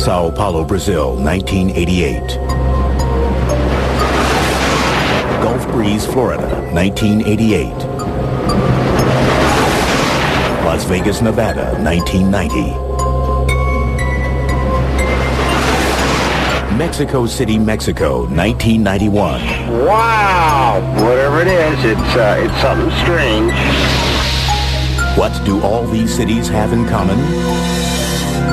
Sao Paulo, Brazil, 1988. Gulf Breeze, Florida, 1988. Las Vegas, Nevada, 1990. Mexico City, Mexico, 1991. Wow! Whatever it is, it's something strange. What do all these cities have in common?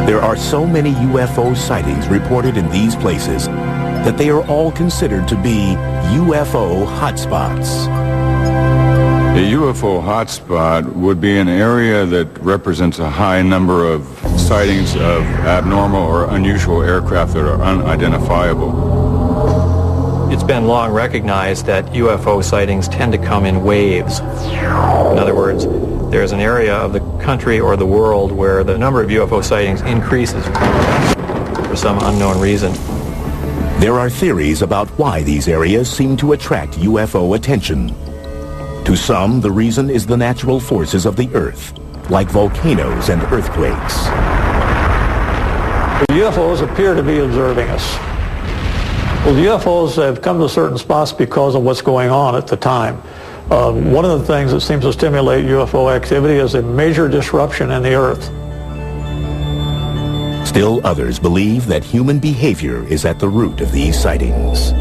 There are so many UFO sightings reported in these places that they are all considered to be UFO hotspots. A UFO hotspot would be an area that represents a high number of sightings of abnormal or unusual aircraft that are unidentifiable. It's been long recognized that UFO sightings tend to come in waves. In other words, there's an area of the country or the world where the number of UFO sightings increases for some unknown reason. There are theories about why these areas seem to attract UFO attention. To some, the reason is the natural forces of the Earth, like volcanoes and earthquakes. The UFOs appear to be observing us. Well, the UFOs have come to certain spots because of what's going on at the time. One of the things that seems to stimulate UFO activity is a major disruption in the Earth. Still others believe that human behavior is at the root of these sightings.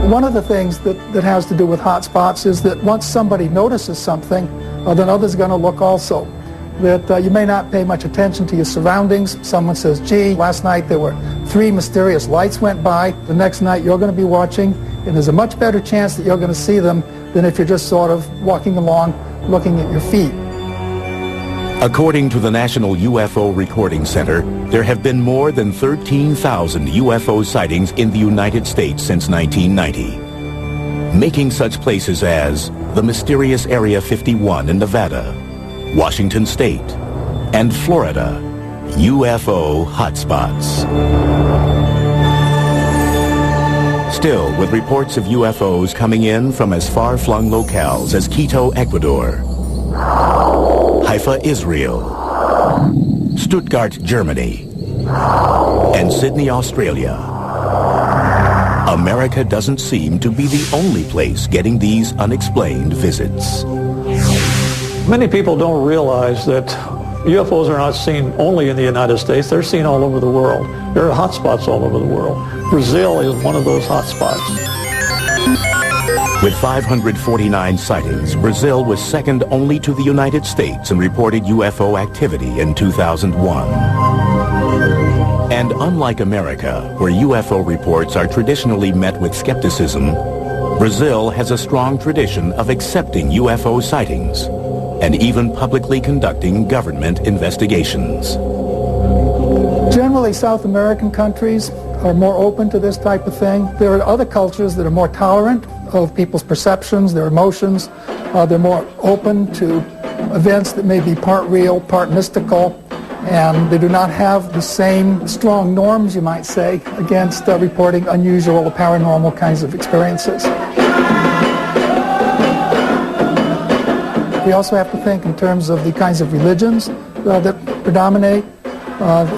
One of the things that has to do with hotspots is that once somebody notices something, then others are going to look also. That you may not pay much attention to your surroundings. Someone says, gee, last night there were 3 mysterious lights went by. The next night you're going to be watching, and there's a much better chance that you're going to see them than if you're just sort of walking along looking at your feet. According to the National UFO Recording Center, there have been more than 13,000 UFO sightings in the United States since 1990, making such places as the mysterious Area 51 in Nevada, Washington State, and Florida UFO hotspots. Still, with reports of UFOs coming in from as far-flung locales as Quito, Ecuador, Haifa, Israel, Stuttgart, Germany, and Sydney, Australia, America doesn't seem to be the only place getting these unexplained visits. Many people don't realize that UFOs are not seen only in the United States, they're seen all over the world. There are hotspots all over the world. Brazil is one of those hotspots. With 549 sightings, Brazil was second only to the United States in reported UFO activity in 2001. And unlike America, where UFO reports are traditionally met with skepticism, Brazil has a strong tradition of accepting UFO sightings and even publicly conducting government investigations. Generally, South American countries are more open to this type of thing. There are other cultures that are more tolerant of people's perceptions, their emotions. They're more open to events that may be part real, part mystical, and they do not have the same strong norms, you might say, against reporting unusual or paranormal kinds of experiences. We also have to think in terms of the kinds of religions that predominate,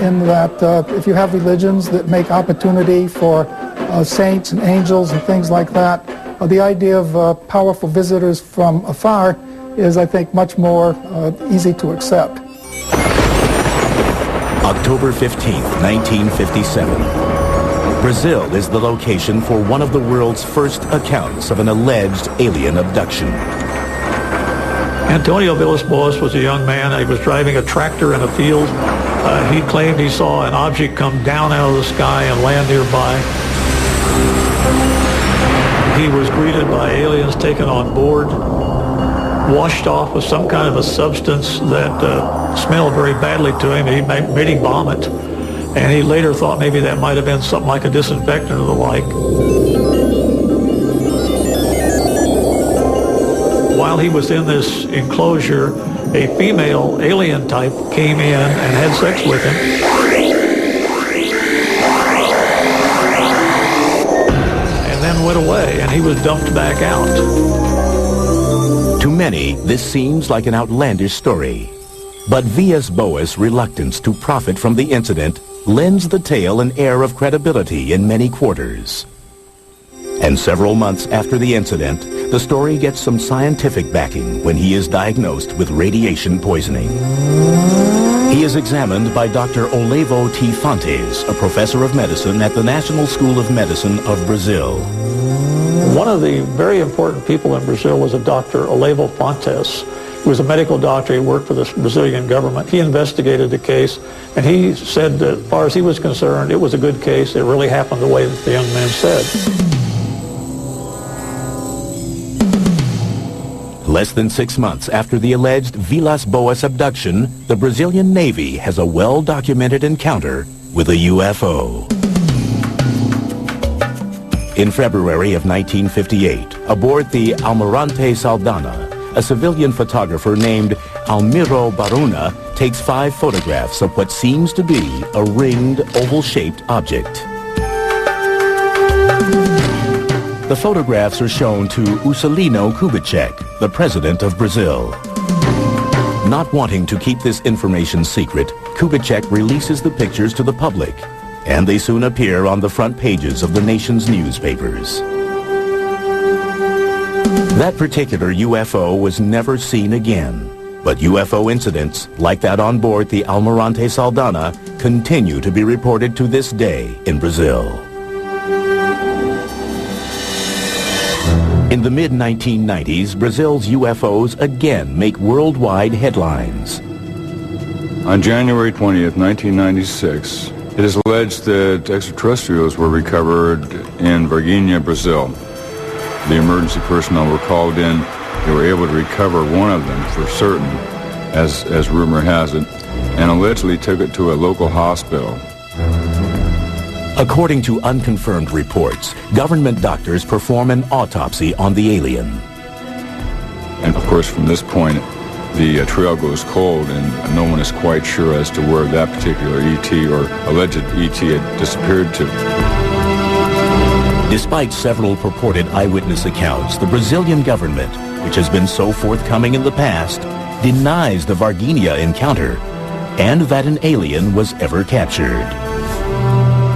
in that if you have religions that make opportunity for saints and angels and things like that, the idea of powerful visitors from afar is, I think, much more easy to accept. October 15th, 1957. Brazil is the location for one of the world's first accounts of an alleged alien abduction. Antonio Villas-Boas was a young man. He was driving a tractor in a field. He claimed he saw an object come down out of the sky and land nearby. He was greeted by aliens taken on board, washed off with some kind of a substance that smelled very badly to him. He made him vomit. And he later thought maybe that might have been something like a disinfectant or the like. While he was in this enclosure, a female alien type came in and had sex with him. And then went away, and he was dumped back out. To many, this seems like an outlandish story. But Villas-Boas' reluctance to profit from the incident lends the tale an air of credibility in many quarters. And several months after the incident, the story gets some scientific backing when he is diagnosed with radiation poisoning. He is examined by Dr. Olevo T. Fontes, a professor of medicine at the National School of Medicine of Brazil. One of the very important people in Brazil was a Dr. Olevo Fontes. He was a medical doctor. He worked for the Brazilian government. He investigated the case, and he said that as far as he was concerned, it was a good case. It really happened the way that the young man said. Less than 6 months after the alleged Vilas Boas abduction, the Brazilian Navy has a well-documented encounter with a UFO. In February of 1958, aboard the Almirante Saldanha, a civilian photographer named Almiro Baruna takes 5 photographs of what seems to be a ringed, oval-shaped object. The photographs are shown to Juscelino Kubitschek, the president of Brazil. Not wanting to keep this information secret, Kubitschek releases the pictures to the public, and they soon appear on the front pages of the nation's newspapers. That particular UFO was never seen again, but UFO incidents like that on board the Almirante Saldanha continue to be reported to this day in Brazil. In the mid-1990s, Brazil's UFOs again make worldwide headlines. On January 20th, 1996, it is alleged that extraterrestrials were recovered in Varginha, Brazil. The emergency personnel were called in. They were able to recover one of them for certain, as rumor has it, and allegedly took it to a local hospital. According to unconfirmed reports, government doctors perform an autopsy on the alien. And of course, from this point, the trail goes cold, and no one is quite sure as to where that particular ET or alleged ET had disappeared to. Despite several purported eyewitness accounts, the Brazilian government, which has been so forthcoming in the past, denies the Varginha encounter and that an alien was ever captured.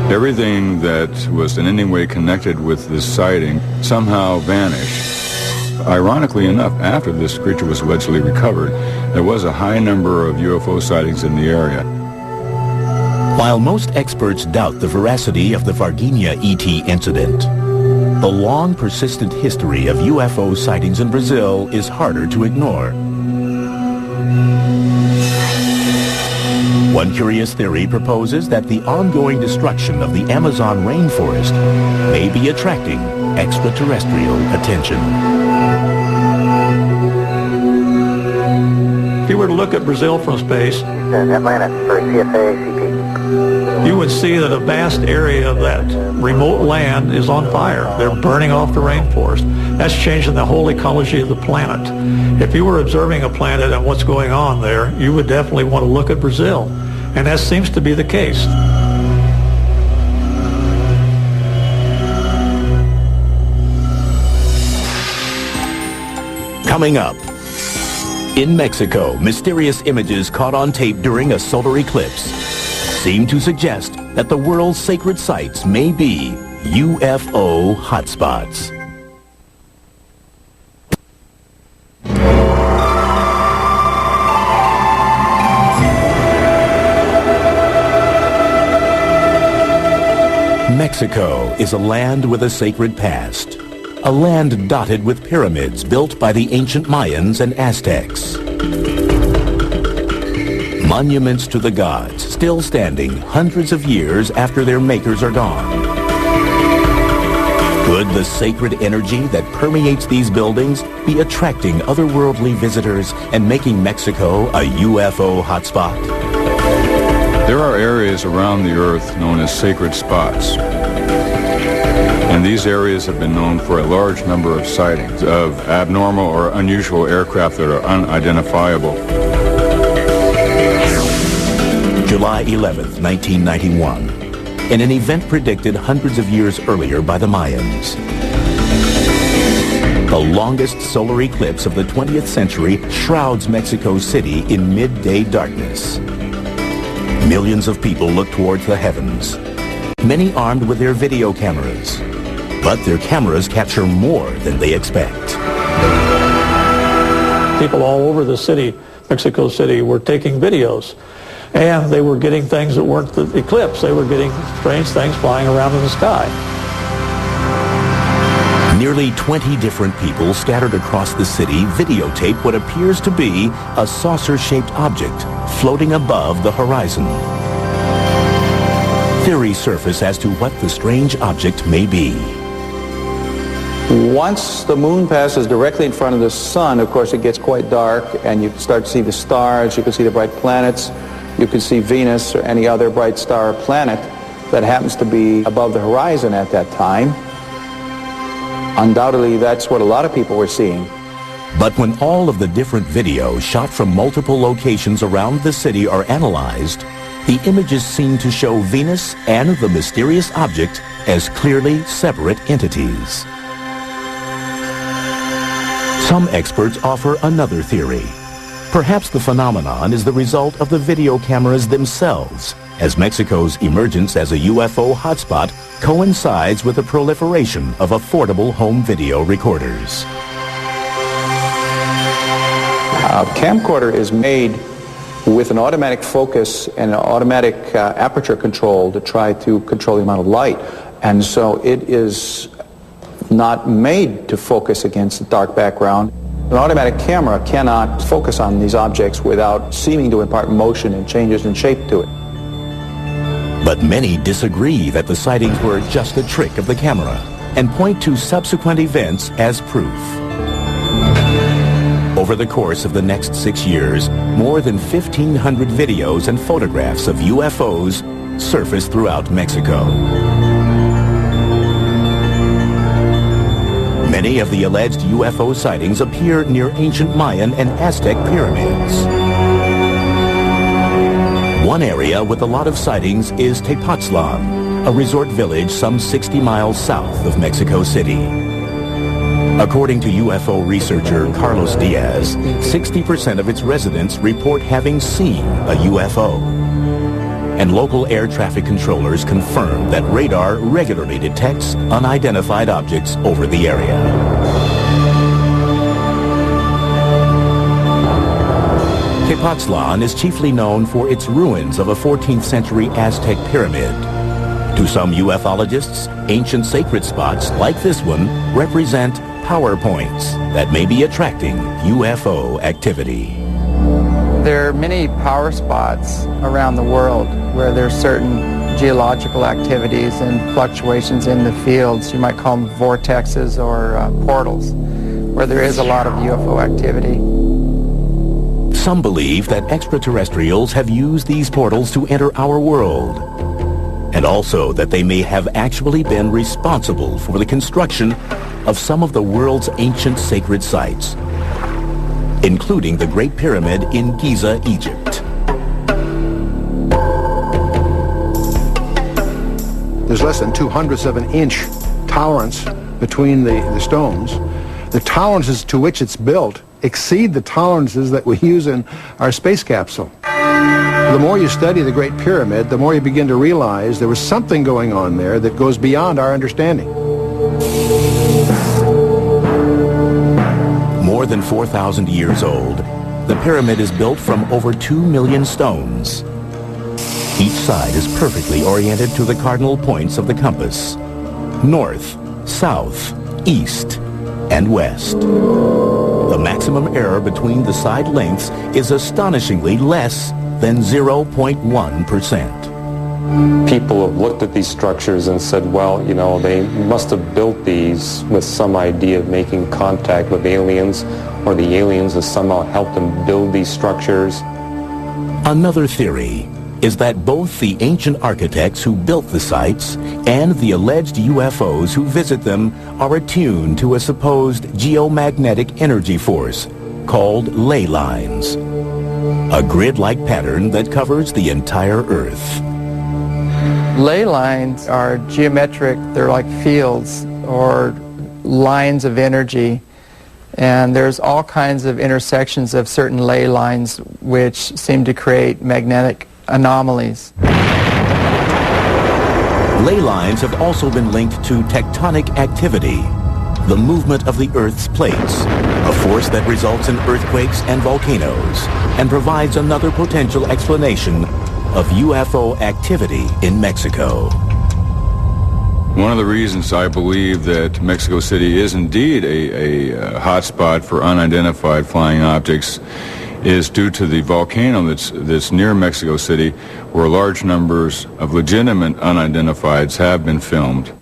Everything that was in any way connected with this sighting somehow vanished. Ironically enough, after this creature was allegedly recovered, there was a high number of UFO sightings in the area. While most experts doubt the veracity of the Varginha ET incident, the long persistent history of UFO sightings in Brazil is harder to ignore. One curious theory proposes that the ongoing destruction of the Amazon rainforest may be attracting extraterrestrial attention. If you were to look at Brazil from space, Atlanta for CFA-CP. you would see that a vast area of that remote land is on fire. They're burning off the rainforest. That's changing the whole ecology of the planet. If you were observing a planet and what's going on there, you would definitely want to look at Brazil. And that seems to be the case. Coming up, in Mexico, mysterious images caught on tape during a solar eclipse seem to suggest that the world's sacred sites may be UFO hotspots. Mexico is a land with a sacred past, a land dotted with pyramids built by the ancient Mayans and Aztecs. Monuments to the gods still standing hundreds of years after their makers are gone. Could the sacred energy that permeates these buildings be attracting otherworldly visitors and making Mexico a UFO hotspot? There are areas around the Earth known as sacred spots. And these areas have been known for a large number of sightings of abnormal or unusual aircraft that are unidentifiable. July 11th, 1991, in an event predicted hundreds of years earlier by the Mayans. The longest solar eclipse of the 20th century shrouds Mexico City in midday darkness. Millions of people look towards the heavens, many armed with their video cameras. But their cameras capture more than they expect. People all over the city, Mexico City, were taking videos. And they were getting things that weren't the eclipse. They were getting strange things flying around in the sky. Nearly 20 different people scattered across the city videotape what appears to be a saucer-shaped object floating above the horizon. Theories surface as to what the strange object may be. Once the moon passes directly in front of the sun, of course, it gets quite dark, and you can start to see the stars, you can see the bright planets, you can see Venus or any other bright star or planet that happens to be above the horizon at that time. Undoubtedly, that's what a lot of people were seeing. But when all of the different videos shot from multiple locations around the city are analyzed, the images seem to show Venus and the mysterious object as clearly separate entities. Some experts offer another theory. Perhaps the phenomenon is the result of the video cameras themselves, as Mexico's emergence as a UFO hotspot coincides with the proliferation of affordable home video recorders. A camcorder is made with an automatic focus and an automatic aperture control to try to control the amount of light. And so it is not made to focus against a dark background. An automatic camera cannot focus on these objects without seeming to impart motion and changes in shape to it. But many disagree that the sightings were just a trick of the camera and point to subsequent events as proof. Over the course of the next 6 years, more than 1,500 videos and photographs of UFOs surfaced throughout Mexico. Many of the alleged UFO sightings appear near ancient Mayan and Aztec pyramids. One area with a lot of sightings is Tepoztlan, a resort village some 60 miles south of Mexico City. According to UFO researcher Carlos Diaz, 60% of its residents report having seen a UFO. And local air traffic controllers confirm that radar regularly detects unidentified objects over the area. Tepoztlan is chiefly known for its ruins of a 14th century Aztec pyramid. To some ufologists, ancient sacred spots like this one represent power points that may be attracting UFO activity. There are many power spots around the world where there's certain geological activities and fluctuations in the fields. You might call them vortexes or portals, where there is a lot of UFO activity. Some believe that extraterrestrials have used these portals to enter our world, and also that they may have actually been responsible for the construction of some of the world's ancient sacred sites, including the Great Pyramid in Giza, Egypt. There's less than 2/100ths of an inch tolerance between the stones. The tolerances to which it's built exceed the tolerances that we use in our space capsule. The more you study the Great Pyramid, the more you begin to realize there was something going on there that goes beyond our understanding. More than 4,000 years old, the pyramid is built from over 2 million stones. Each side is perfectly oriented to the cardinal points of the compass: north, south, east, and west. The maximum error between the side lengths is astonishingly less than 0.1%. People have looked at these structures and said, well, you know, they must have built these with some idea of making contact with aliens, or the aliens have somehow helped them build these structures. Another theory is that both the ancient architects who built the sites and the alleged UFOs who visit them are attuned to a supposed geomagnetic energy force called ley lines, a grid-like pattern that covers the entire Earth. Ley lines are geometric. They're like fields or lines of energy, and there's all kinds of intersections of certain ley lines which seem to create magnetic anomalies. Ley lines have also been linked to tectonic activity, the movement of the Earth's plates, a force that results in earthquakes and volcanoes, and provides another potential explanation of UFO activity in Mexico. One of the reasons I believe that Mexico City is indeed a hotspot for unidentified flying objects is due to the volcano that's near Mexico City, where large numbers of legitimate unidentifieds have been filmed.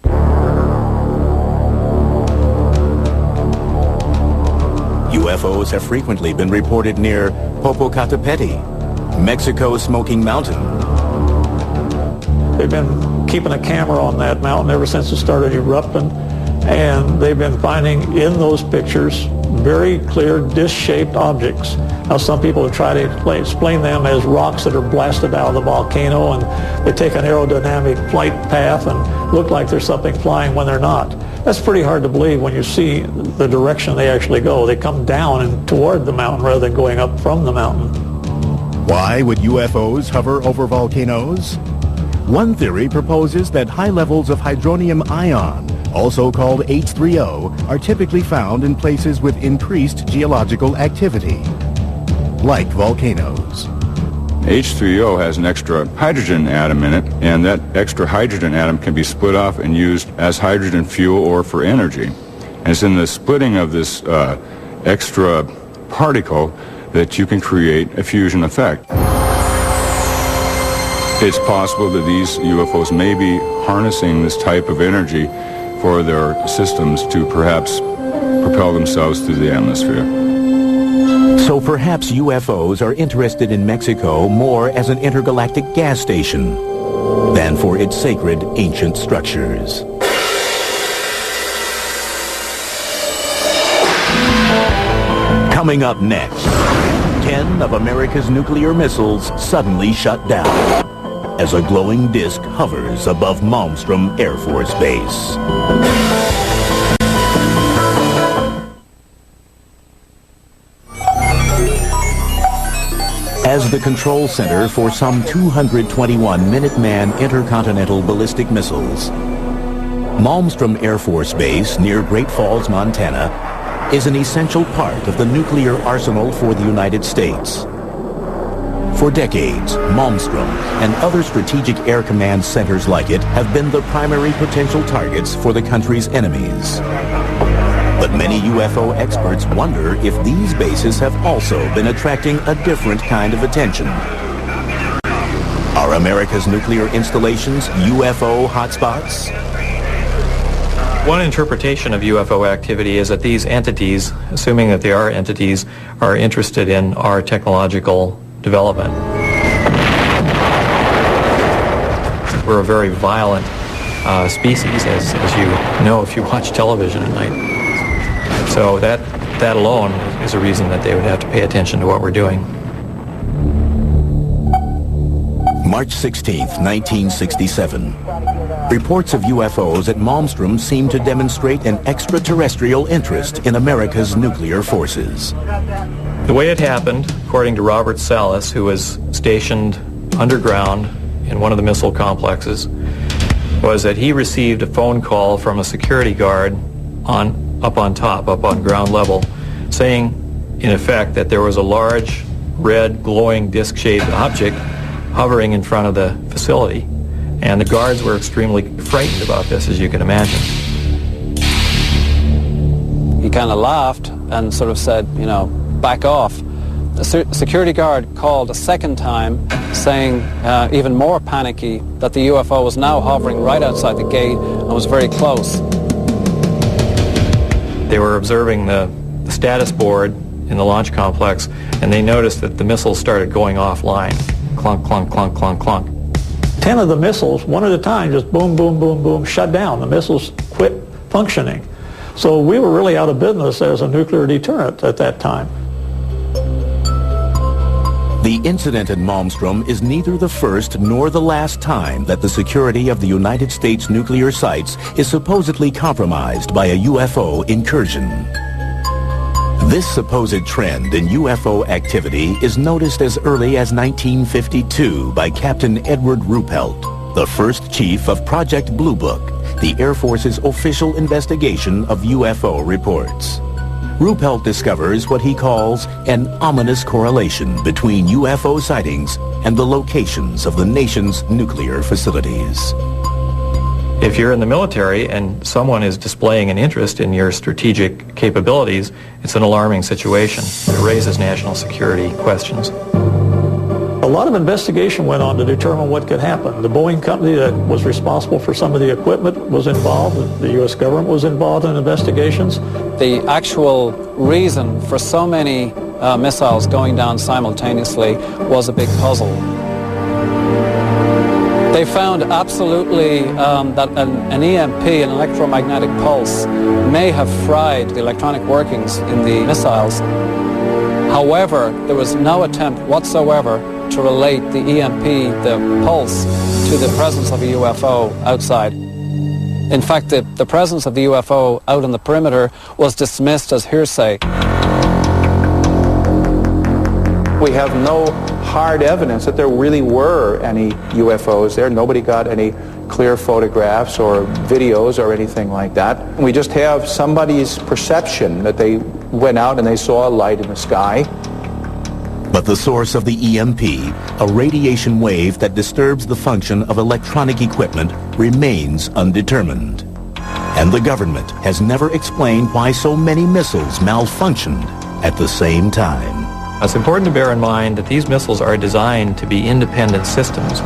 UFOs have frequently been reported near Popocatépetl, Mexico's Smoking Mountain. They've been keeping a camera on that mountain ever since it started erupting, and they've been finding in those pictures very clear disc-shaped objects. Now, some people have tried to explain them as rocks that are blasted out of the volcano, and they take an aerodynamic flight path and look like there's something flying when they're not. That's pretty hard to believe when you see the direction they actually go. They come down and toward the mountain rather than going up from the mountain. Why would UFOs hover over volcanoes? One theory proposes that high levels of hydronium ion, also called H3O, are typically found in places with increased geological activity, like volcanoes. H3O has an extra hydrogen atom in it, and that extra hydrogen atom can be split off and used as hydrogen fuel or for energy. And it's in the splitting of this extra particle that you can create a fusion effect. It's possible that these UFOs may be harnessing this type of energy for their systems to perhaps propel themselves through the atmosphere. So perhaps UFOs are interested in Mexico more as an intergalactic gas station than for its sacred ancient structures. Coming up next, 10 of America's nuclear missiles suddenly shut down as a glowing disk hovers above Malmstrom Air Force Base. As the control center for some 221 Minuteman intercontinental ballistic missiles, Malmstrom Air Force Base near Great Falls, Montana, is an essential part of the nuclear arsenal for the United States. For decades, Malmstrom and other strategic air command centers like it have been the primary potential targets for the country's enemies. But many UFO experts wonder if these bases have also been attracting a different kind of attention. Are America's nuclear installations UFO hotspots? One interpretation of UFO activity is that these entities, assuming that they are entities, are interested in our technological development. We're a very violent species, as you know if you watch television at night. So that alone is a reason that they would have to pay attention to what we're doing. March 16th, 1967. Reports of UFOs at Malmstrom seem to demonstrate an extraterrestrial interest in America's nuclear forces. The way it happened, according to Robert Salas, who was stationed underground in one of the missile complexes, was that he received a phone call from a security guard up on ground level, saying, in effect, that there was a large, red, glowing, disc-shaped object hovering in front of the facility. And the guards were extremely frightened about this, as you can imagine. He kind of laughed and sort of said, back off. The security guard called a second time, saying, even more panicky, that the UFO was now hovering right outside the gate and was very close. They were observing the status board in the launch complex, and they noticed that the missiles started going offline. Clunk, clunk, clunk, clunk, clunk. 10 of the missiles, one at a time, just boom, boom, boom, boom, shut down. The missiles quit functioning. So we were really out of business as a nuclear deterrent at that time. The incident at Malmstrom is neither the first nor the last time that the security of the United States nuclear sites is supposedly compromised by a UFO incursion. This supposed trend in UFO activity is noticed as early as 1952 by Captain Edward Ruppelt, the first chief of Project Blue Book, the Air Force's official investigation of UFO reports. Ruppelt discovers what he calls an ominous correlation between UFO sightings and the locations of the nation's nuclear facilities. If you're in the military and someone is displaying an interest in your strategic capabilities, it's an alarming situation. It raises national security questions. A lot of investigation went on to determine what could happen. The Boeing company that was responsible for some of the equipment was involved. The U.S. government was involved in investigations. The actual reason for so many missiles going down simultaneously was a big puzzle. They found absolutely that an EMP, an electromagnetic pulse, may have fried the electronic workings in the missiles. However, there was no attempt whatsoever to relate the EMP, the pulse, to the presence of a UFO outside. In fact, the presence of the UFO out on the perimeter was dismissed as hearsay. We have no hard evidence that there really were any UFOs there. Nobody got any clear photographs or videos or anything like that. We just have somebody's perception that they went out and they saw a light in the sky. But the source of the EMP, a radiation wave that disturbs the function of electronic equipment, remains undetermined. And the government has never explained why so many missiles malfunctioned at the same time. It's important to bear in mind that these missiles are designed to be independent systems.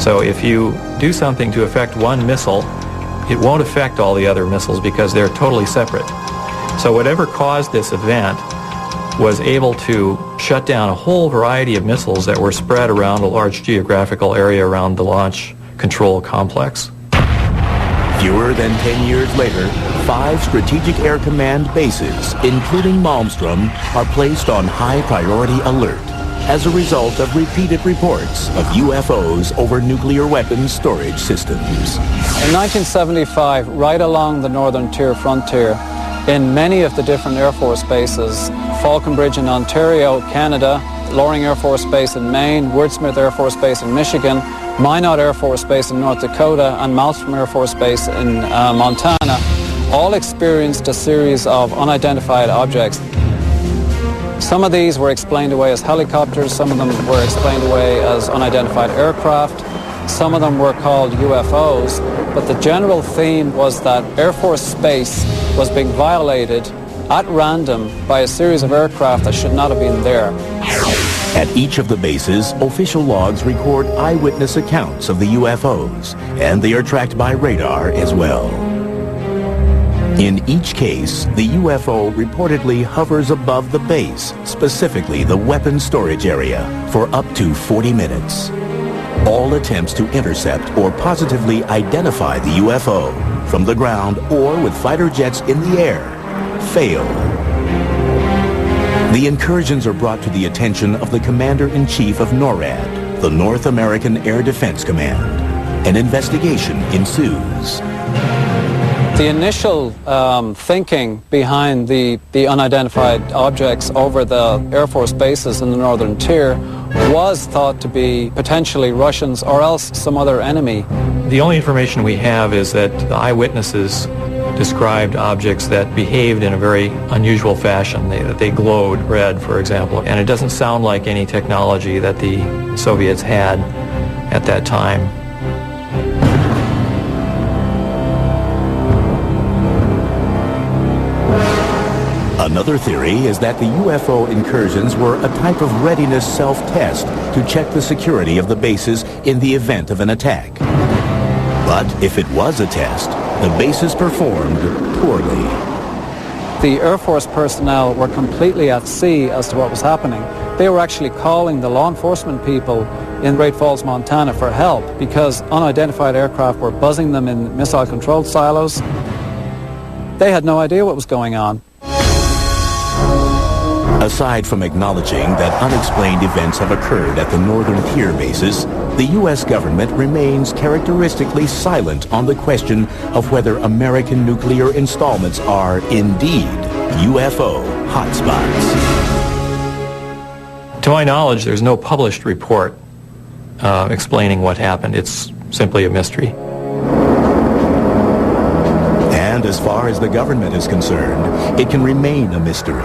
So if you do something to affect one missile, it won't affect all the other missiles because they're totally separate. So whatever caused this event was able to shut down a whole variety of missiles that were spread around a large geographical area around the launch control complex. Fewer than 10 years later, 5 Strategic Air Command bases, including Malmstrom, are placed on high priority alert as a result of repeated reports of UFOs over nuclear weapons storage systems. In 1975, right along the northern tier frontier, in many of the different Air Force bases, Falconbridge in Ontario, Canada, Loring Air Force Base in Maine, Woodsmith Air Force Base in Michigan, Minot Air Force Base in North Dakota, and Malmstrom Air Force Base in Montana, all experienced a series of unidentified objects. Some of these were explained away as helicopters, some of them were explained away as unidentified aircraft, some of them were called UFOs, but the general theme was that Air Force space was being violated at random by a series of aircraft that should not have been there. At each of the bases, official logs record eyewitness accounts of the UFOs, and they are tracked by radar as well. In each case, the UFO reportedly hovers above the base, specifically the weapons storage area, for up to 40 minutes. All attempts to intercept or positively identify the UFO from the ground or with fighter jets in the air fail. The incursions are brought to the attention of the Commander-in-Chief of NORAD, the North American Air Defense Command. An investigation ensues. The initial thinking behind the unidentified objects over the Air Force bases in the northern tier was thought to be potentially Russians or else some other enemy. The only information we have is that the eyewitnesses described objects that behaved in a very unusual fashion. They glowed red, for example, and it doesn't sound like any technology that the Soviets had at that time. Another theory is that the UFO incursions were a type of readiness self-test to check the security of the bases in the event of an attack. But if it was a test, the bases performed poorly. The Air Force personnel were completely at sea as to what was happening. They were actually calling the law enforcement people in Great Falls, Montana for help because unidentified aircraft were buzzing them in missile-controlled silos. They had no idea what was going on. Aside from acknowledging that unexplained events have occurred at the northern tier bases, the U.S. government remains characteristically silent on the question of whether American nuclear installments are indeed UFO hotspots. To my knowledge, there's no published report explaining what happened. It's simply a mystery. And as far as the government is concerned, it can remain a mystery.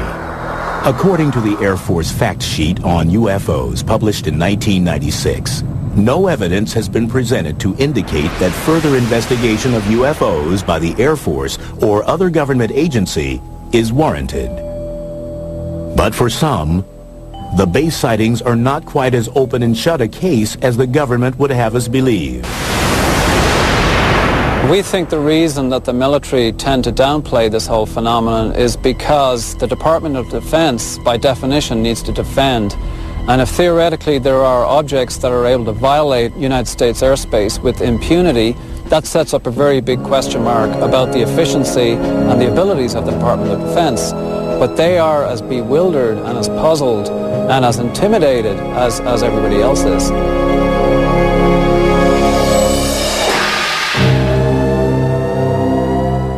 According to the Air Force fact sheet on UFOs published in 1996, no evidence has been presented to indicate that further investigation of UFOs by the Air Force or other government agency is warranted. But for some, the base sightings are not quite as open and shut a case as the government would have us believe. We think the reason that the military tend to downplay this whole phenomenon is because the Department of Defense, by definition, needs to defend. And if theoretically there are objects that are able to violate United States airspace with impunity, that sets up a very big question mark about the efficiency and the abilities of the Department of Defense. But they are as bewildered and as puzzled and as intimidated as everybody else is.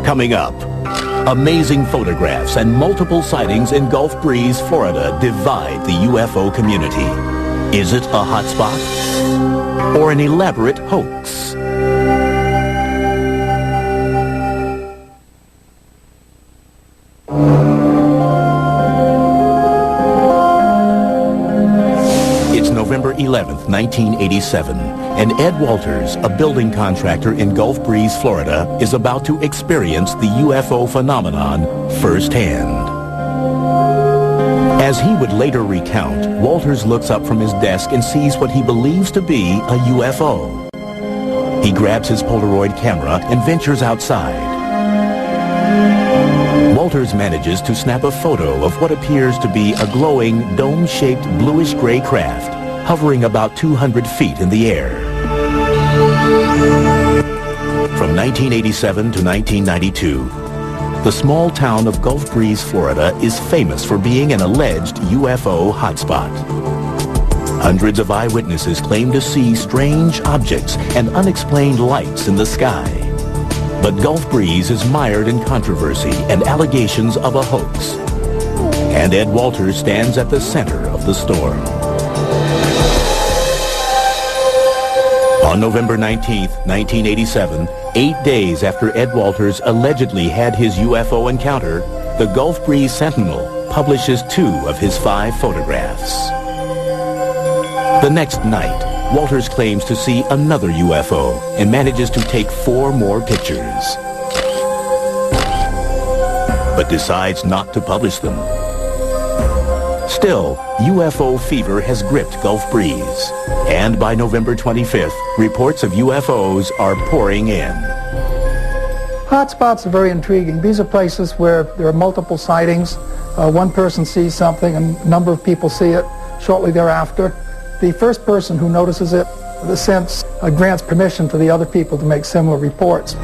Coming up, amazing photographs and multiple sightings in Gulf Breeze, Florida divide the UFO community. Is it a hotspot or an elaborate hoax? It's November 11th, 1987, and Ed Walters, a building contractor in Gulf Breeze, Florida, is about to experience the UFO phenomenon firsthand. As he would later recount, Walters looks up from his desk and sees what he believes to be a UFO. He grabs his Polaroid camera and ventures outside. Walters manages to snap a photo of what appears to be a glowing, dome-shaped bluish-gray craft hovering about 200 feet in the air. From 1987 to 1992, the small town of Gulf Breeze, Florida is famous for being an alleged UFO hotspot. Hundreds of eyewitnesses claim to see strange objects and unexplained lights in the sky. But Gulf Breeze is mired in controversy and allegations of a hoax. And Ed Walters stands at the center of the storm. On November 19th, 1987, 8 days after Ed Walters allegedly had his UFO encounter, the Gulf Breeze Sentinel publishes 2 of his 5 photographs. The next night, Walters claims to see another UFO and manages to take 4 more pictures, but decides not to publish them. Still, UFO fever has gripped Gulf Breeze, and by November 25th, reports of UFOs are pouring in. Hotspots are very intriguing. These are places where there are multiple sightings. One person sees something and a number of people see it shortly thereafter. The first person who notices it, in a sense, grants permission to the other people to make similar reports.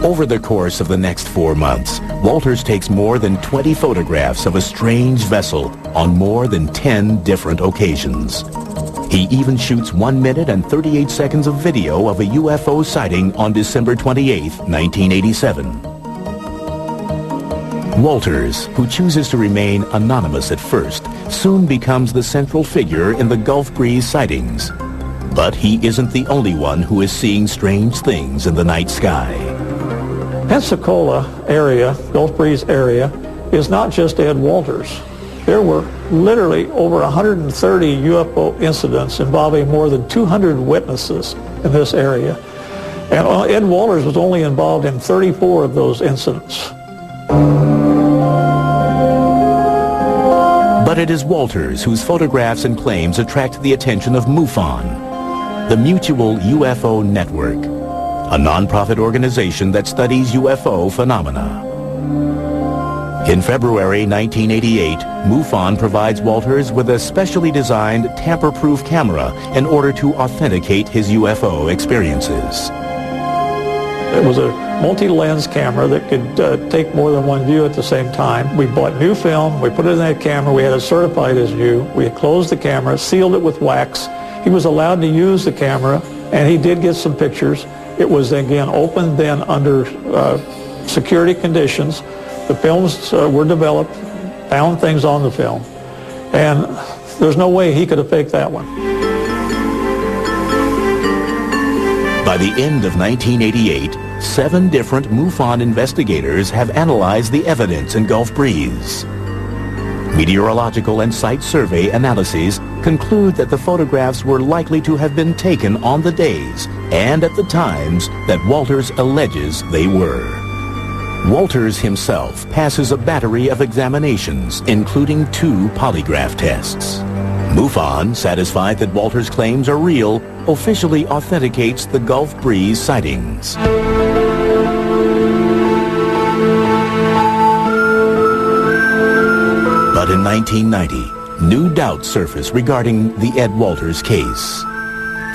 Over the course of the next 4 months, Walters takes more than 20 photographs of a strange vessel on more than 10 different occasions. He even shoots 1 minute and 38 seconds of video of a UFO sighting on December 28, 1987. Walters, who chooses to remain anonymous at first, soon becomes the central figure in the Gulf Breeze sightings. But he isn't the only one who is seeing strange things in the night sky. Pensacola area, Gulf Breeze area, is not just Ed Walters. There were literally over 130 UFO incidents involving more than 200 witnesses in this area. And Ed Walters was only involved in 34 of those incidents. But it is Walters whose photographs and claims attract the attention of MUFON, the Mutual UFO Network, a non-profit organization that studies UFO phenomena. In February 1988, MUFON provides Walters with a specially designed tamper-proof camera in order to authenticate his UFO experiences. It was a multi-lens camera that could take more than one view at the same time. We bought new film, we put it in that camera, we had it certified as new. We had closed the camera, sealed it with wax. He was allowed to use the camera, and he did get some pictures. It was, again, open then under security conditions. The films were developed, found things on the film, and there's no way he could have faked that one. By the end of 1988, 7 different MUFON investigators have analyzed the evidence in Gulf Breeze. Meteorological and site survey analyses conclude that the photographs were likely to have been taken on the days and at the times that Walters alleges they were. Walters himself passes a battery of examinations, including 2 polygraph tests. MUFON, satisfied that Walters' claims are real, officially authenticates the Gulf Breeze sightings. But in 1990, new doubts surface regarding the Ed Walters case.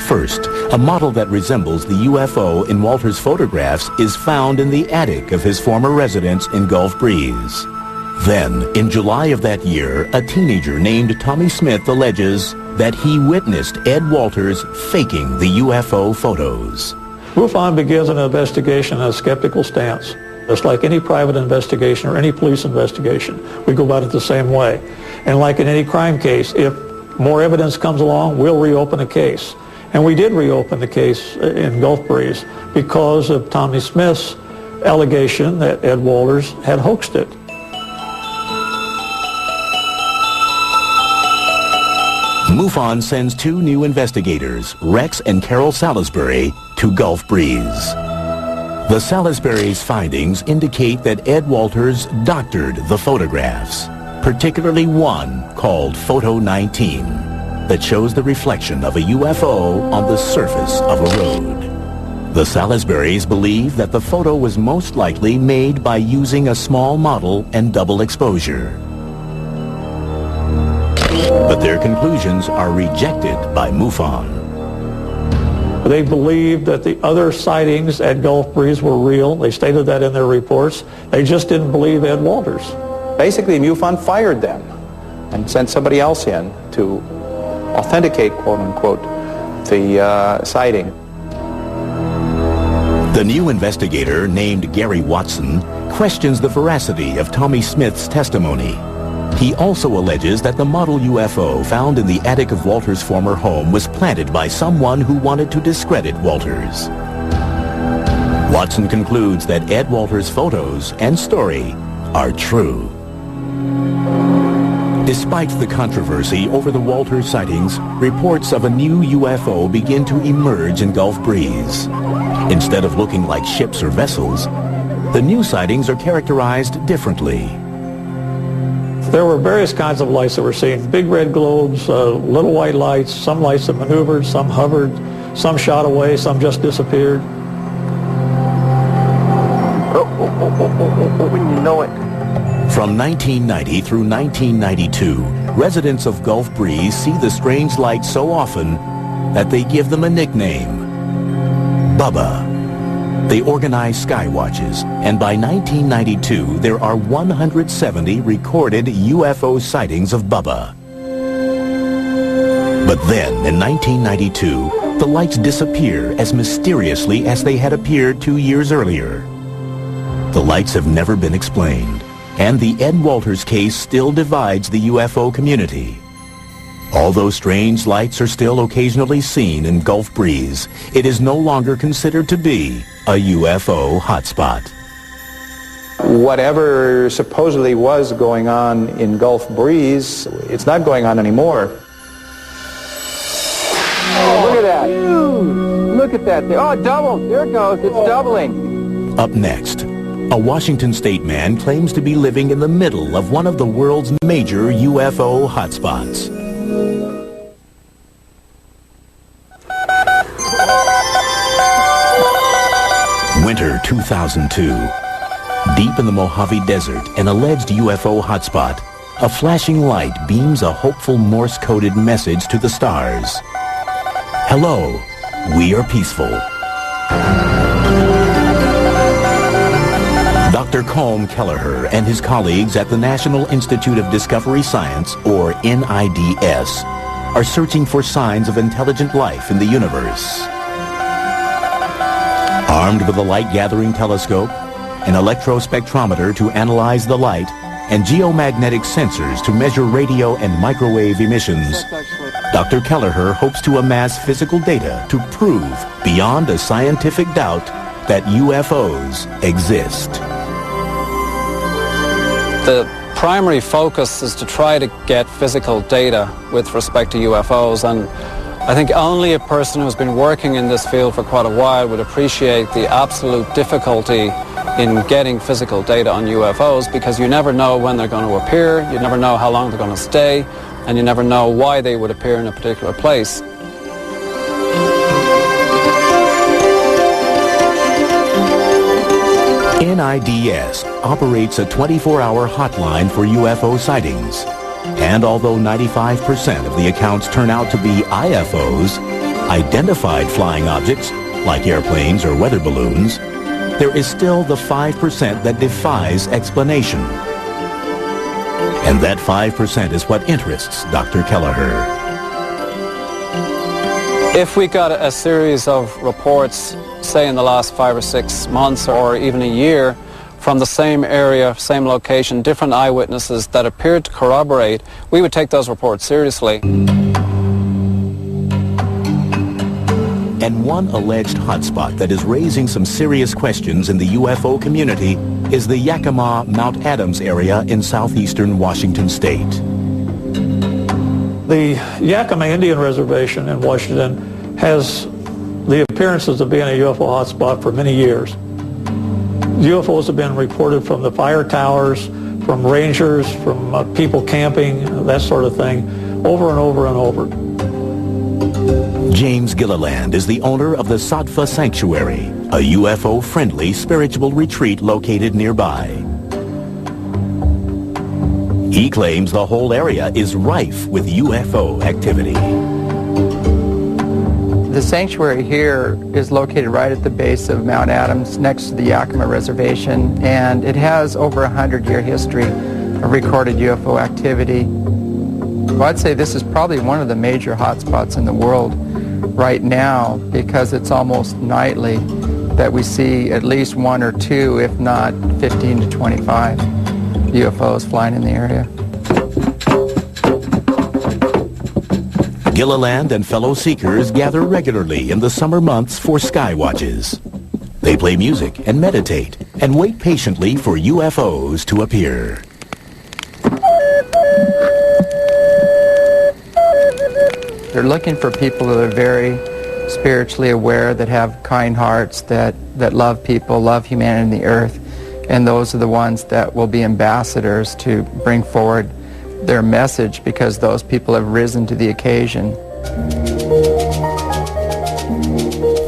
First, a model that resembles the UFO in Walters' photographs is found in the attic of his former residence in Gulf Breeze. Then, in July of that year, a teenager named Tommy Smith alleges that he witnessed Ed Walters faking the UFO photos. MUFON begins an investigation on a skeptical stance. Just like any private investigation or any police investigation, we go about it the same way. And like in any crime case, if more evidence comes along, we'll reopen a case. And we did reopen the case in Gulf Breeze because of Tommy Smith's allegation that Ed Walters had hoaxed it. MUFON sends 2 new investigators, Rex and Carol Salisbury, to Gulf Breeze. The Salisbury's findings indicate that Ed Walters doctored the photographs, particularly one called Photo 19, that shows the reflection of a UFO on the surface of a road. The Salisburys believe that the photo was most likely made by using a small model and double exposure. But their conclusions are rejected by MUFON. They believed that the other sightings at Gulf Breeze were real. They stated that in their reports. They just didn't believe Ed Walters. Basically, MUFON fired them and sent somebody else in to authenticate, quote-unquote, the sighting. The new investigator, named Gary Watson, questions the veracity of Tommy Smith's testimony. He also alleges that the model UFO found in the attic of Walters' former home was planted by someone who wanted to discredit Walters. Watson concludes that Ed Walters' photos and story are true. Despite the controversy over the Walters sightings, reports of a new UFO begin to emerge in Gulf Breeze. Instead of looking like ships or vessels, the new sightings are characterized differently. There were various kinds of lights that were seen. Big red globes, little white lights, some lights that maneuvered, some hovered, some shot away, some just disappeared. When you know it. From 1990 through 1992, residents of Gulf Breeze see the strange lights so often that they give them a nickname, Bubba. They organize sky watches, and by 1992, there are 170 recorded UFO sightings of Bubba. But then, in 1992, the lights disappear as mysteriously as they had appeared 2 years earlier. The lights have never been explained, and the Ed Walters case still divides the UFO community. Although strange lights are still occasionally seen in Gulf Breeze, it is no longer considered to be a UFO hotspot. Whatever supposedly was going on in Gulf Breeze, it's not going on anymore. Oh, look at that. Look at that. Oh, it doubled. There it goes. It's doubling. Up next, a Washington state man claims to be living in the middle of one of the world's major UFO hotspots. Winter 2002. Deep in the Mojave Desert, an alleged UFO hotspot, a flashing light beams a hopeful Morse-coded message to the stars. Hello, we are peaceful. Dr. Colm Kelleher and his colleagues at the National Institute of Discovery Science, or NIDS, are searching for signs of intelligent life in the universe. Armed with a light-gathering telescope an electrospectrometer to analyze the light, and geomagnetic sensors to measure radio and microwave emissions, Dr. Kelleher hopes to amass physical data to prove, beyond a scientific doubt, that UFOs exist. The primary focus is to try to get physical data with respect to UFOs, and I think only a person who's been working in this field for quite a while would appreciate the absolute difficulty in getting physical data on UFOs, because you never know when they're going to appear, you never know how long they're going to stay, and you never know why they would appear in a particular place. NIDS operates a 24-hour hotline for UFO sightings. And although 95% of the accounts turn out to be IFOs, identified flying objects, like airplanes or weather balloons, there is still the 5% that defies explanation. And that 5% is what interests Dr. Kelleher. If we got a series of reports, say in the last 5 or 6 months or even a year, from the same area, same location, different eyewitnesses that appeared to corroborate, we would take those reports seriously. And one alleged hotspot that is raising some serious questions in the UFO community is the Yakima Mount Adams area in southeastern Washington state. The Yakima Indian Reservation in Washington has the appearances of being a UFO hotspot for many years. UFOs have been reported from the fire towers, from rangers, from people camping, that sort of thing, over and over and over. James Gilliland is the owner of the Sattva Sanctuary, a UFO-friendly spiritual retreat located nearby. He claims the whole area is rife with UFO activity. The sanctuary here is located right at the base of Mount Adams, next to the Yakima Reservation, and it has over a 100-year history of recorded UFO activity. Well, I'd say this is probably one of the major hotspots in the world right now, because it's almost nightly that we see at least 1 or 2, if not 15 to 25 UFOs flying in the area. Gilliland and fellow seekers gather regularly in the summer months for sky watches. They play music and meditate and wait patiently for UFOs to appear. They're looking for people that are very spiritually aware, that have kind hearts, that love people, love humanity and the earth, and those are the ones that will be ambassadors to bring forward their message, because those people have risen to the occasion.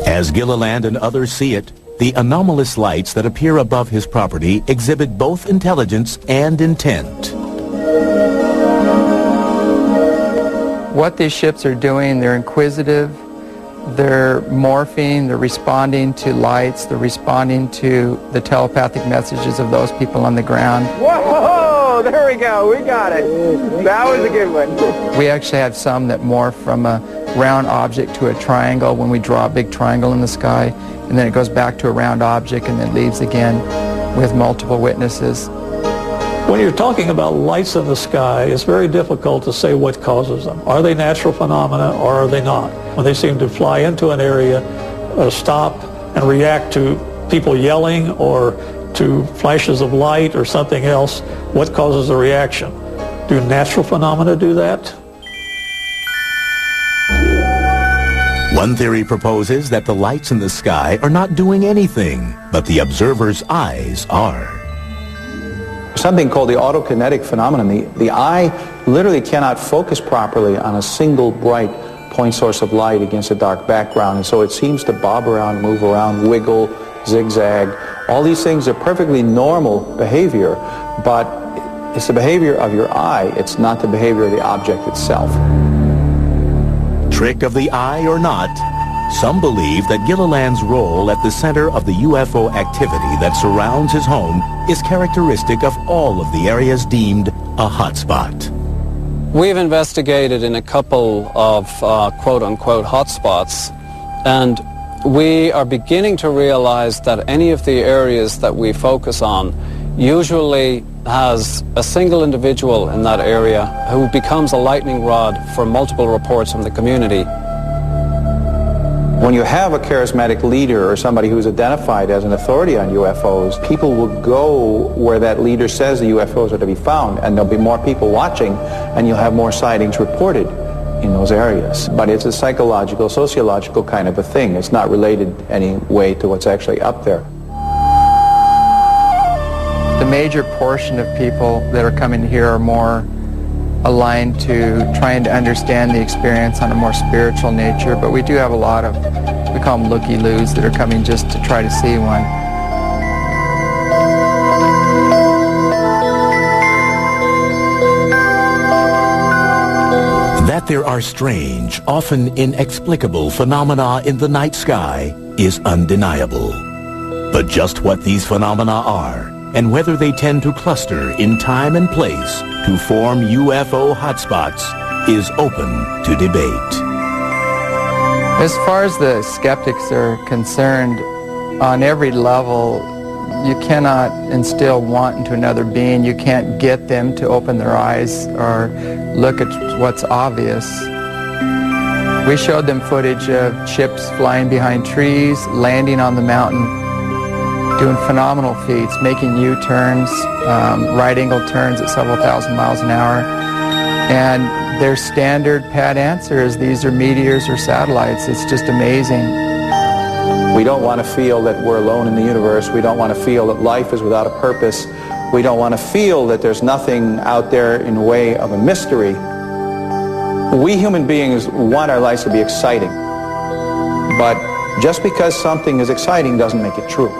As Gilliland and others see it, the anomalous lights that appear above his property exhibit both intelligence and intent. What these ships are doing, they're inquisitive, they're morphing, they're responding to lights, they're responding to the telepathic messages of those people on the ground. Whoa, there we go, we got it. That was a good one. We actually have some that morph from a round object to a triangle when we draw a big triangle in the sky, and then it goes back to a round object and then leaves again with multiple witnesses. When you're talking about lights in the sky, it's very difficult to say what causes them. Are they natural phenomena or are they not? When they seem to fly into an area, stop and react to people yelling or to flashes of light or something else, what causes the reaction? Do natural phenomena do that? One theory proposes that the lights in the sky are not doing anything, but the observer's eyes are. Something called the autokinetic phenomenon. The eye literally cannot focus properly on a single bright point source of light against a dark background, and so it seems to bob around, move around, wiggle, zigzag. All these things are perfectly normal behavior, but it's the behavior of your eye. It's not the behavior of the object itself. Trick of the eye or not, some believe that Gilliland's role at the center of the UFO activity that surrounds his home is characteristic of all of the areas deemed a hotspot. We've investigated in a couple of quote-unquote hotspots, and we are beginning to realize that any of the areas that we focus on usually has a single individual in that area who becomes a lightning rod for multiple reports from the community. When you have a charismatic leader or somebody who's identified as an authority on UFOs, people will go where that leader says the UFOs are to be found, and there'll be more people watching, and you'll have more sightings reported in those areas. But it's a psychological, sociological kind of a thing. It's not related any way to what's actually up there. The major portion of people that are coming here are more aligned to trying to understand the experience on a more spiritual nature, but we do have a lot of, we call them looky-loos, that are coming just to try to see one. That there are strange, often inexplicable phenomena in the night sky is undeniable. But just what these phenomena are, and whether they tend to cluster in time and place to form UFO hotspots, is open to debate. As far as the skeptics are concerned, on every level, you cannot instill want into another being. You can't get them to open their eyes or look at what's obvious. We showed them footage of ships flying behind trees, landing on the mountain, doing phenomenal feats, making U-turns, right-angle turns at several thousand miles an hour. And their standard pat answer is, these are meteors or satellites. It's just amazing. We don't want to feel that we're alone in the universe. We don't want to feel that life is without a purpose. We don't want to feel that there's nothing out there in the way of a mystery. We human beings want our lives to be exciting. But just because something is exciting doesn't make it true.